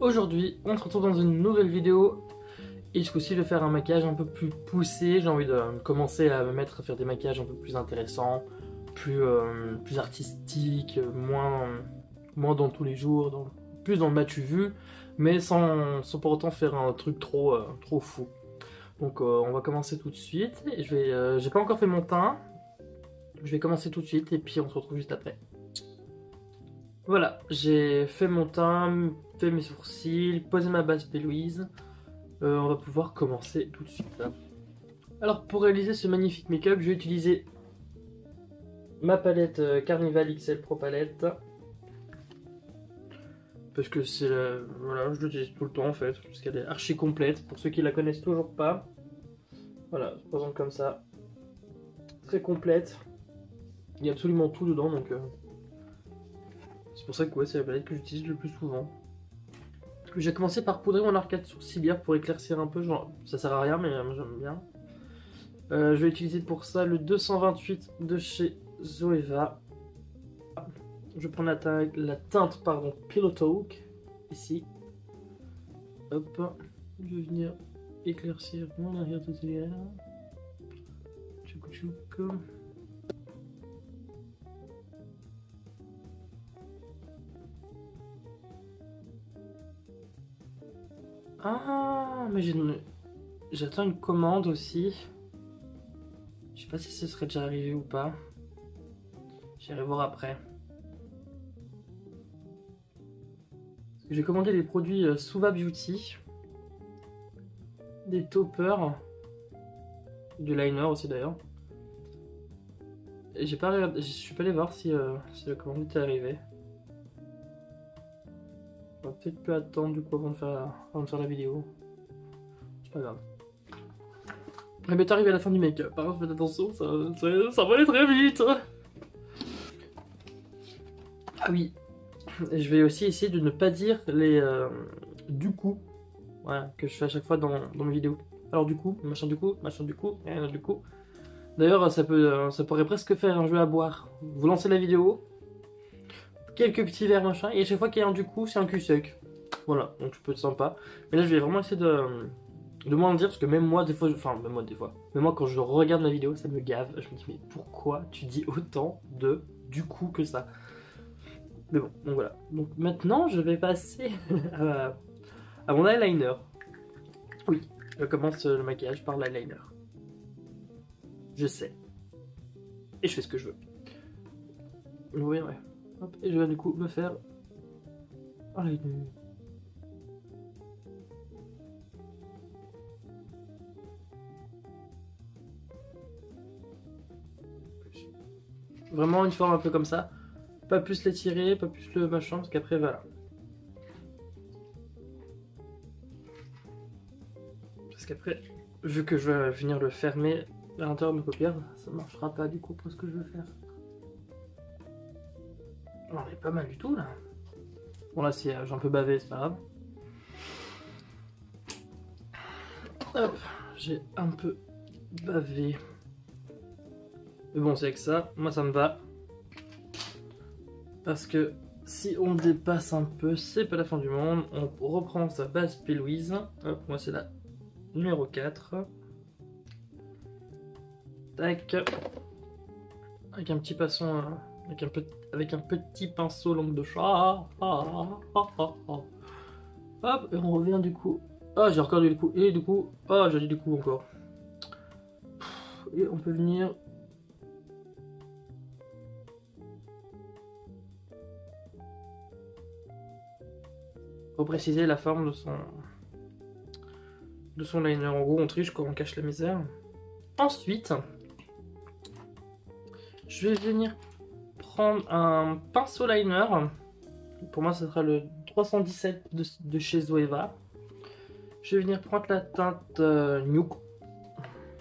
Aujourd'hui, on se retrouve dans une nouvelle vidéo et ce coup-ci je vais faire un maquillage un peu plus poussé. J'ai envie de commencer à me mettre à faire des maquillages un peu plus intéressants, plus artistiques, moins dans tous les jours, plus dans le matu vu, mais sans pour autant faire un truc trop fou. Donc on va commencer tout de suite. J'ai pas encore fait mon teint, je vais commencer tout de suite et puis on se retrouve juste après. Voilà, j'ai fait mon teint, fait mes sourcils, posé ma base P-Louise. On va pouvoir commencer tout de suite. Là. Alors pour réaliser ce magnifique make-up, je vais utiliser ma palette Carnival XL Pro Palette. Parce que c'est voilà, je l'utilise tout le temps en fait, parce qu'elle est archi complète. Pour ceux qui la connaissent toujours pas, voilà, se présente comme ça. Très complète. Il y a absolument tout dedans, donc c'est pour ça que ouais, c'est la palette que j'utilise le plus souvent. J'ai commencé par poudrer mon arcade sourcilière pour éclaircir un peu, genre ça sert à rien mais j'aime bien. Je vais utiliser pour ça le 228 de chez Zoeva. Je prends la teinte Pillow Talk, ici. Hop, je vais venir éclaircir mon arrière de sourcilière. Tchouk tchouk. Ah, mais j'attends une commande aussi. Je sais pas si ce serait déjà arrivé ou pas. J'irai voir après. J'ai commandé des produits Suva Beauty. Des toppers. Du liner aussi d'ailleurs. Et j'ai pas regardé, je suis pas allé voir si la commande était arrivée. On va peut-être plus attendre du coup avant de faire la vidéo. C'est pas grave. Elle m'est arrivé à la fin du make-up, hein, faites attention, ça va aller très vite. Ah oui, je vais aussi essayer de ne pas dire les du coup, voilà, que je fais à chaque fois dans mes vidéos. Alors du coup, machin du coup, rien du coup. D'ailleurs, ça pourrait presque faire un jeu à boire. Vous lancez la vidéo, quelques petits verres machin, et à chaque fois qu'il y a un du coup, c'est un cul sec. Voilà, donc ça peut être sympa. Mais là, je vais vraiment essayer de moins le dire, parce que même moi, des fois, même moi, quand je regarde ma vidéo, ça me gave. Je me dis, mais pourquoi tu dis autant de du coup que ça? Mais bon, donc voilà. Donc maintenant, je vais passer à mon eyeliner. Oui, je commence le maquillage par l'eyeliner. Je sais. Et je fais ce que je veux. Vous verrez. Hop, et je vais du coup me faire un eyeliner. Vraiment une forme un peu comme ça. Pas plus l'étirer, pas plus le machin, parce qu'après voilà. Parce qu'après, vu que je vais venir le fermer à l'intérieur de ma paupière, ça marchera pas du coup pour ce que je veux faire. On est pas mal du tout là. Bon là si j'ai un peu bavé, c'est pas grave. Hop, j'ai un peu bavé. Mais bon c'est que ça, moi ça me va. Parce que si on dépasse un peu, c'est pas la fin du monde. On reprend sa base P-Louise. Hop, moi c'est la numéro 4. Tac. Avec un petit pinceau, avec un petit pinceau langue de chat. Hop, et on revient du coup. Ah, j'ai encore dit du coup. Et du coup. Ah, j'ai dit du coup encore. Et on peut venir. Repréciser la forme de son liner. En gros, on triche quand on cache la misère. Ensuite, je vais venir prendre un pinceau liner. Pour moi, ce sera le 317 de chez Zoeva. Je vais venir prendre la teinte Nude.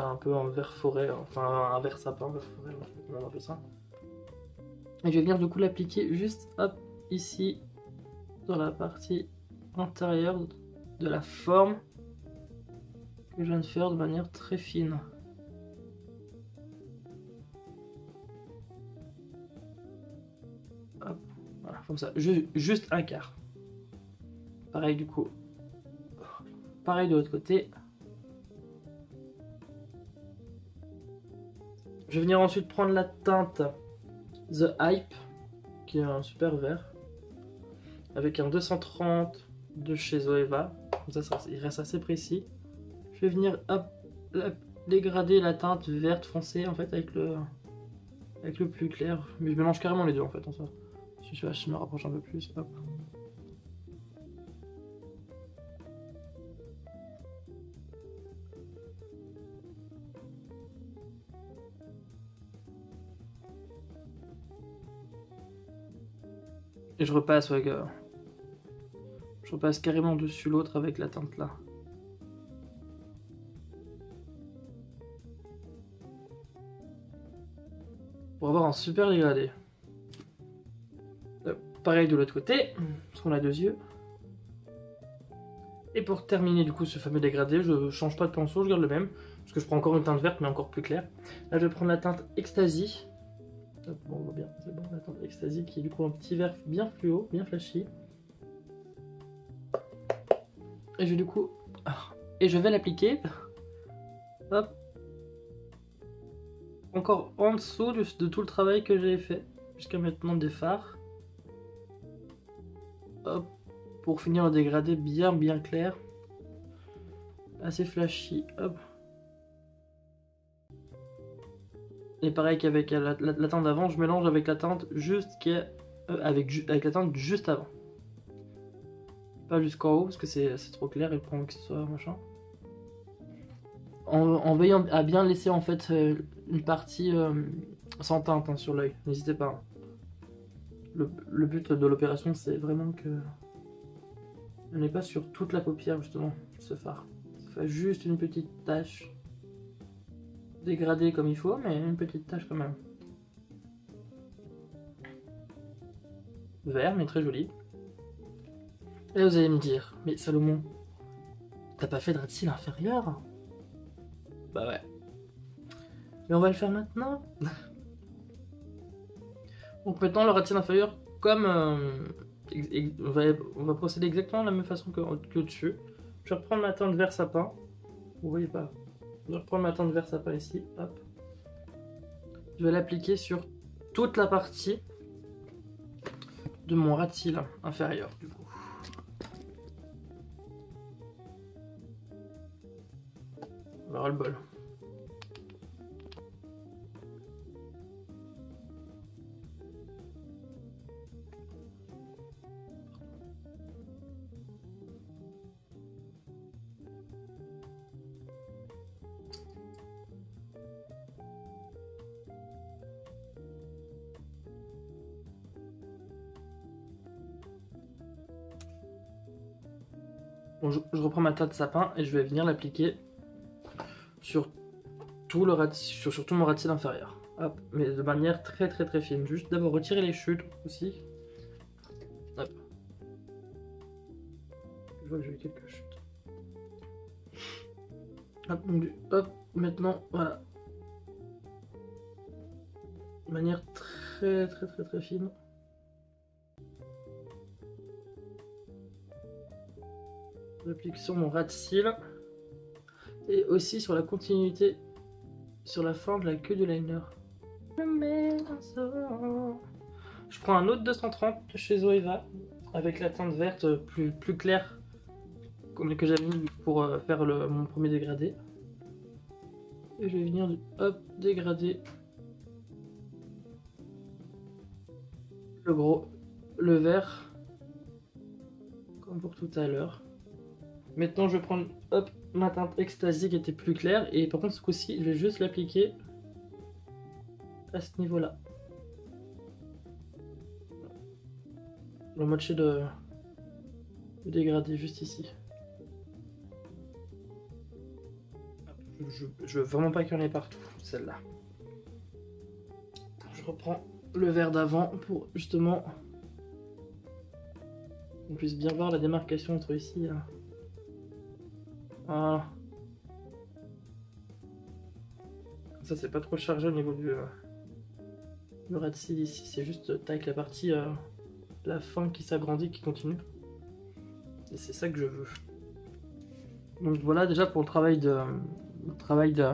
Un peu en vert forêt, enfin un vert sapin, vert forêt, je sais pas comment on appelle ça. Et je vais venir du coup l'appliquer juste hop ici dans la partie intérieure de la forme que je viens de faire de manière très fine. Hop, voilà, comme ça, juste un quart. pareil du coup. Pareil de l'autre côté. Je vais venir ensuite prendre la teinte The Hype, qui est un super vert, avec un 230 de chez Zoeva. Comme ça, il reste assez précis. Je vais venir dégrader la teinte verte foncée en fait avec le plus clair. Mais je mélange carrément les deux en fait. En ça. Je me rapproche un peu plus. Hop. Et je repasse avec, je repasse carrément dessus l'autre avec la teinte là. Pour avoir un super dégradé. Pareil de l'autre côté, parce qu'on a deux yeux. Et pour terminer du coup ce fameux dégradé, je change pas de pinceau, je garde le même. Parce que je prends encore une teinte verte mais encore plus claire. Là je vais prendre la teinte Ecstasy. Hop, bon, on voit bien, c'est bon, la teinte Ecstasy qui est du coup un petit vert bien fluo, bien flashy. Et je vais du coup... Et je vais l'appliquer. Hop. Encore en dessous de tout le travail que j'ai fait jusqu'à maintenant des fards. Hop. Pour finir le dégradé bien clair. Assez flashy. Hop. Et pareil qu'avec la teinte d'avant, je mélange avec la teinte juste qui est avec la teinte juste avant. Pas jusqu'en haut parce que c'est trop clair et pour que ce soit machin. En veillant à bien laisser en fait une partie sans teinte hein, sur l'œil. N'hésitez pas. Hein. Le but de l'opération c'est vraiment que on n'est pas sur toute la paupière justement ce fard. Ça fait juste une petite tache. Dégradé comme il faut, mais une petite tache quand même. Vert, mais très joli. Et là, vous allez me dire, mais Salomon, t'as pas fait de ras de cils inférieur? Bah ouais. Mais on va le faire maintenant. Donc maintenant, le ras de cils inférieur, comme... on va procéder exactement de la même façon que dessus. Je vais reprendre ma teinte vert sapin. Vous voyez pas? Je vais reprendre ma teinte vert sapin ici, hop. Je vais l'appliquer sur toute la partie de mon ras de cils inférieur du coup. On aura le bol. Bon, je reprends ma teinte de sapin et je vais venir l'appliquer sur tout sur tout mon ras de cils inférieur. Hop, mais de manière très fine. Juste d'abord retirer les chutes aussi. Hop. Je vois que j'ai eu quelques chutes. Hop, donc, hop, maintenant, voilà. De manière très fine. J'applique sur mon ras de cils et aussi sur la continuité, sur la fin de la queue du liner. Je prends un autre 230 de chez Zoeva avec la teinte verte plus claire comme que j'avais mis pour faire mon premier dégradé. Et je vais venir dégrader le vert comme pour tout à l'heure. Maintenant je vais prendre ma teinte Ecstasy qui était plus claire et par contre ce coup-ci je vais juste l'appliquer à ce niveau-là. Le moitié de dégradé juste ici. Je veux vraiment pas qu'il y en ait partout, celle-là. Je reprends le vert d'avant pour justement qu'on puisse bien voir la démarcation entre ici. Voilà. Ça c'est pas trop chargé au niveau du ras de cils ici, c'est juste avec la partie la fin qui s'agrandit qui continue. C'est ça que je veux. Donc voilà déjà pour le travail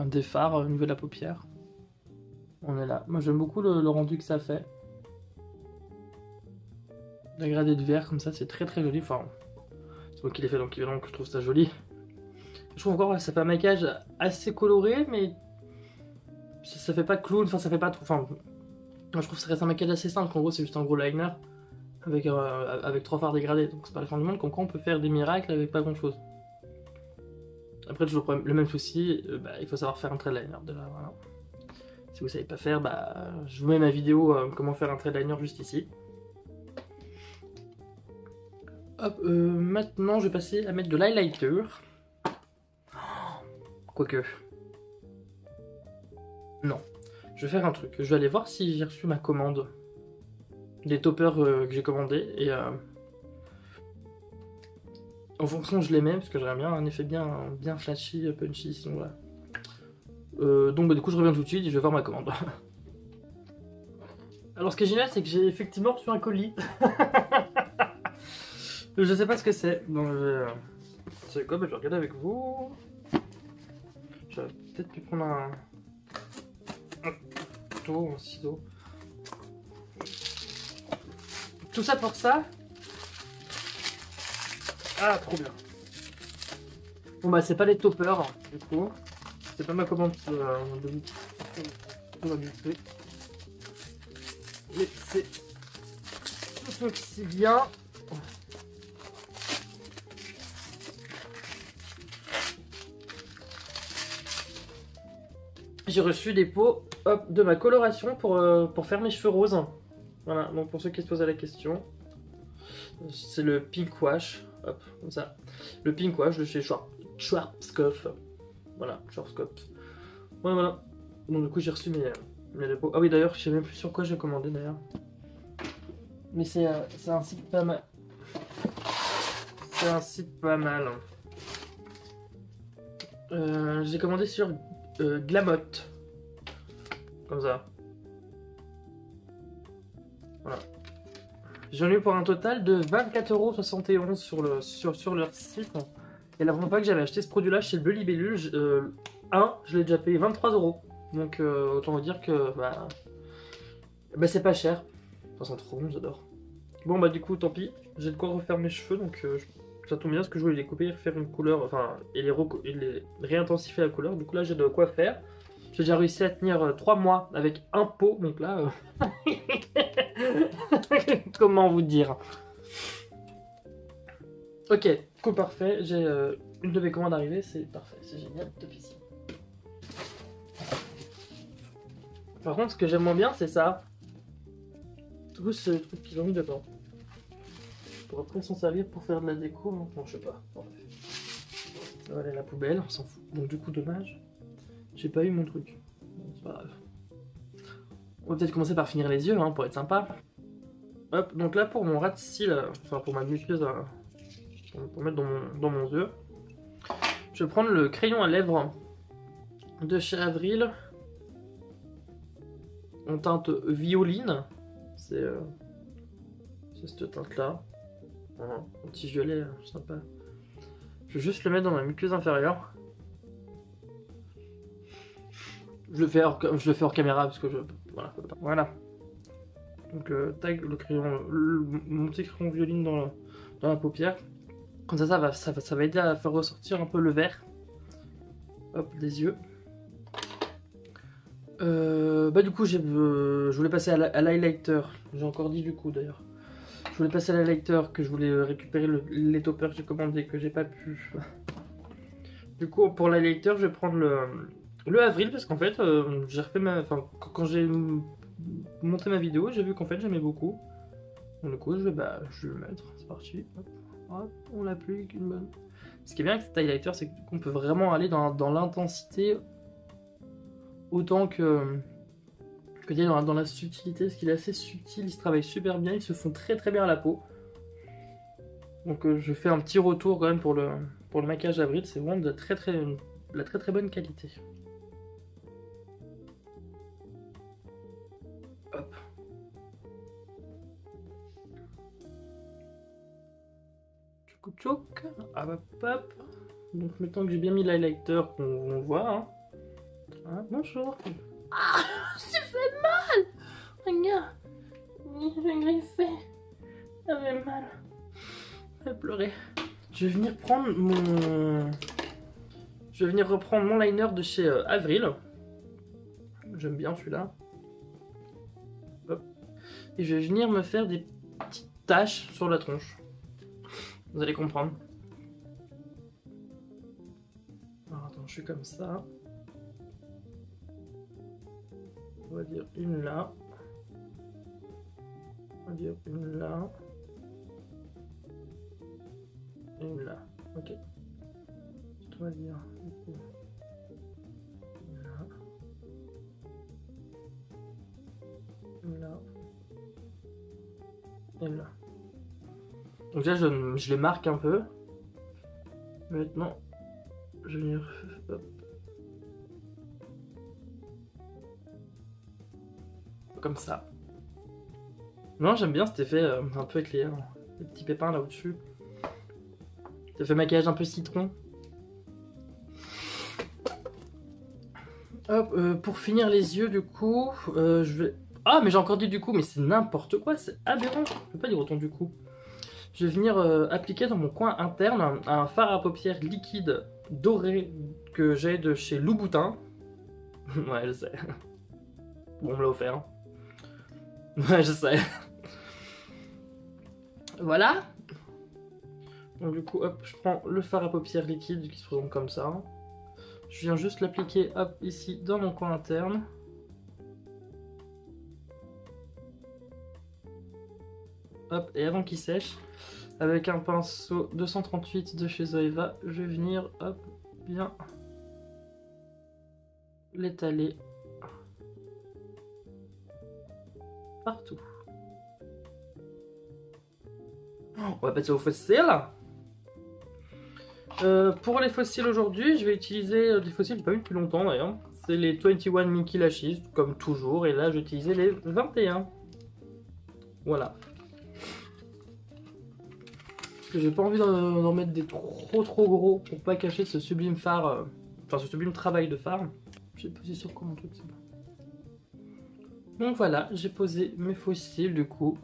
des fards au niveau de la paupière. On est là. Moi j'aime beaucoup le rendu que ça fait. Dégradé de vert comme ça, c'est très très joli. Enfin, c'est moi qui l'ai fait donc évidemment que je trouve ça joli. Je trouve encore ça fait un maquillage assez coloré, mais ça fait pas clown, enfin ça fait pas trop. Enfin, moi je trouve que ça reste un maquillage assez simple. En gros, c'est juste un gros liner avec 3 fards dégradés. Donc c'est pas la fin du monde. Comme quoi on peut faire des miracles avec pas grand chose. Après, toujours le même souci, il faut savoir faire un trait de liner. Déjà, voilà. Si vous savez pas faire, je vous mets ma vidéo comment faire un trait de liner juste ici. Hop, maintenant je vais passer à mettre de l'highlighter. Quoique. Non. Je vais faire un truc. Je vais aller voir si j'ai reçu ma commande. Des toppers que j'ai commandés. Et en fonction, je les mets parce que j'aimerais bien un effet bien flashy, punchy. Sinon, voilà. Donc, du coup, je reviens tout de suite et je vais voir ma commande. Alors, ce qui est génial, c'est que j'ai effectivement reçu un colis. Je sais pas ce que c'est. Donc, c'est quoi? Je vais regarder avec vous. J'aurais peut-être pu prendre un couteau, un ciseau. Tout ça pour ça. Ah, trop bien. Bon c'est pas les toppers, du coup. C'est pas ma commande de buffet. Mais c'est tout aussi bien. J'ai reçu des pots de ma coloration pour faire mes cheveux roses. Voilà, donc pour ceux qui se posaient la question, c'est le Pink Wash, hop, comme ça. Le Pink Wash de chez Schwarzkopf. Voilà, Schwarzkopf. Ouais, voilà. Donc du coup j'ai reçu mes pots. Ah oui d'ailleurs, je sais même plus sur quoi j'ai commandé d'ailleurs. Mais c'est un site pas mal. C'est un site pas mal. J'ai commandé sur Glamotte. Comme ça. Voilà. J'en ai eu pour un total de 24,71 € sur leur site. Et la première fois que j'avais acheté ce produit-là chez le Libellule, je l'ai déjà payé 23 €. Donc autant vous dire que c'est pas cher. Ça sent trop bon, j'adore. Bon du coup tant pis, j'ai de quoi refaire mes cheveux donc ça tombe bien parce que je voulais les couper et refaire une couleur, enfin et les réintensifier la couleur. Du coup là j'ai de quoi faire. J'ai déjà réussi à tenir 3 mois avec un pot, donc là... Comment vous dire? Ok, coup parfait, j'ai une de mes commandes arrivées, c'est parfait, c'est génial, top ici. Par contre, ce que j'aime moins bien, c'est ça. Tout ce truc qu'ils ont mis dedans. Pour après s'en servir pour faire de la déco, non, je sais pas. Bon, ça va aller à la poubelle, on s'en fout. Donc du coup, dommage, j'ai pas eu mon truc. Bon, c'est pas grave. On va peut-être commencer par finir les yeux, hein, pour être sympa. Hop, donc là pour mon rat de cils, enfin pour ma muqueuse, pour mettre dans mon yeux, je vais prendre le crayon à lèvres de chez Avril en teinte violine. C'est cette teinte là, voilà, un petit violet sympa. Je vais juste le mettre dans ma muqueuse inférieure. Je le fais hors caméra parce que voilà. Donc tag le crayon, mon petit crayon violine dans la paupière. Comme ça va aider à faire ressortir un peu le vert. Hop, des yeux. Du coup je voulais passer à l'highlighter. J'ai encore dit du coup d'ailleurs. Je voulais passer à l'highlighter, que je voulais récupérer les toppers que j'ai commandés, que j'ai pas pu. Du coup pour l'highlighter je vais prendre le Avril parce qu'en fait j'ai refait quand j'ai monté ma vidéo, j'ai vu qu'en fait j'aimais beaucoup. Donc du coup je vais le mettre, c'est parti. Hop, on n'a plus qu'une bonne. Ce qui est bien avec cet highlighter, c'est qu'on peut vraiment aller dans l'intensité autant que dans la subtilité, parce qu'il est assez subtil, il se travaille super bien, il se fond très très bien à la peau. Donc je fais un petit retour quand même pour le maquillage Avril, c'est vraiment de la très bonne qualité. Hop. tchouk. Hop, hop, hop. Donc maintenant que j'ai bien mis l'highlighter, on voit. Hein. Ah, bonjour. Ah, c'est fait mal. Regarde. J'ai griffé. Ça fait mal. Elle pleurait. Je vais venir prendre mon... Je vais venir reprendre mon liner de chez Avril. J'aime bien celui-là. Et je vais venir me faire des petites taches sur la tronche. Vous allez comprendre. Alors attends, je suis comme ça. On va dire une là. On va dire une là. Et une là. Ok. On va dire du coup. Une là. Une là. Et là. Donc là je les marque un peu. Maintenant je vais venir hop. Comme ça. Non, j'aime bien cet effet un peu avec les petits pépins là au-dessus. Ça fait maquillage un peu citron. Hop, pour finir les yeux du coup, je vais... Ah mais j'ai encore dit du coup, mais c'est n'importe quoi, c'est aberrant. Je peux pas dire autant du coup. Je vais venir appliquer dans mon coin interne un fard à paupières liquide doré que j'ai de chez Louboutin. Ouais, je sais. Bon, on me l'a offert. Ouais, je sais. Voilà. Donc du coup, hop, je prends le fard à paupières liquide qui se présente comme ça. Je viens juste l'appliquer, hop, ici, dans mon coin interne. Hop, et avant qu'il sèche, avec un pinceau 238 de chez Zoeva, je vais venir, hop, bien l'étaler partout. On va passer aux fossiles. Pour les fossiles aujourd'hui, je vais utiliser des fossiles que j'ai pas vu depuis longtemps d'ailleurs. C'est les 21 Mickey Lashes, comme toujours, et là j'ai utilisé les 21. Voilà. Parce que j'ai pas envie d'en mettre des trop gros pour pas cacher ce sublime fard, enfin ce sublime travail de fard. J'ai posé sur quoi mon truc, c'est bon. Donc voilà, j'ai posé mes fossiles du coup.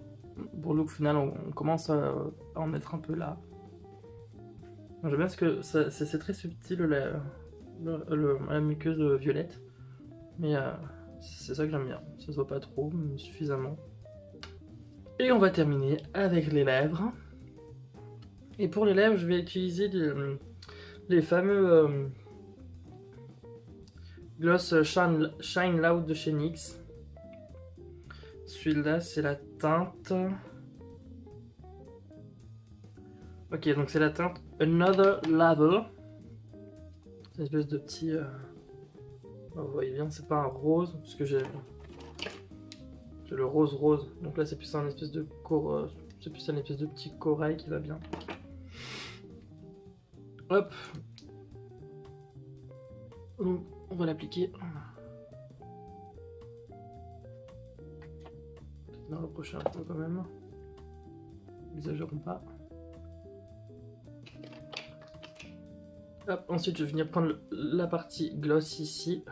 Pour le look final, on commence à en mettre un peu là. J'aime bien parce que c'est très subtil la muqueuse violette. Mais c'est ça que j'aime bien. Ça se voit pas trop, mais suffisamment. Et on va terminer avec les lèvres. Et pour les lèvres, je vais utiliser les fameux gloss Shine Loud de chez NYX. Celui-là, c'est la teinte... Ok, donc c'est la teinte Another Level. C'est une espèce de petit... Vous voyez bien, c'est pas un rose, parce que j'ai le rose. Donc là, c'est plus un espèce de c'est plus un espèce de petit corail qui va bien. Hop. Donc, on va l'appliquer. On va rapprocher un peu quand même. N'exagérons pas. Hop, ensuite je vais venir prendre la partie gloss ici.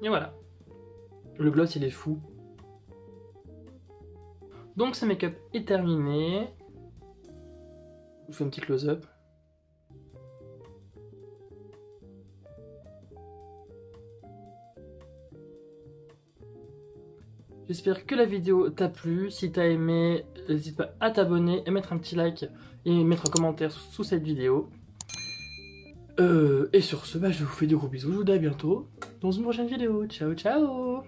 Et voilà. Le gloss il est fou. Donc ce make-up est terminé. Je vous fais un petit close-up. J'espère que la vidéo t'a plu. Si t'as aimé, n'hésite pas à t'abonner et mettre un petit like et mettre un commentaire sous cette vidéo. Et sur ce, je vous fais de gros bisous. Je vous dis à bientôt dans une prochaine vidéo. Ciao, ciao!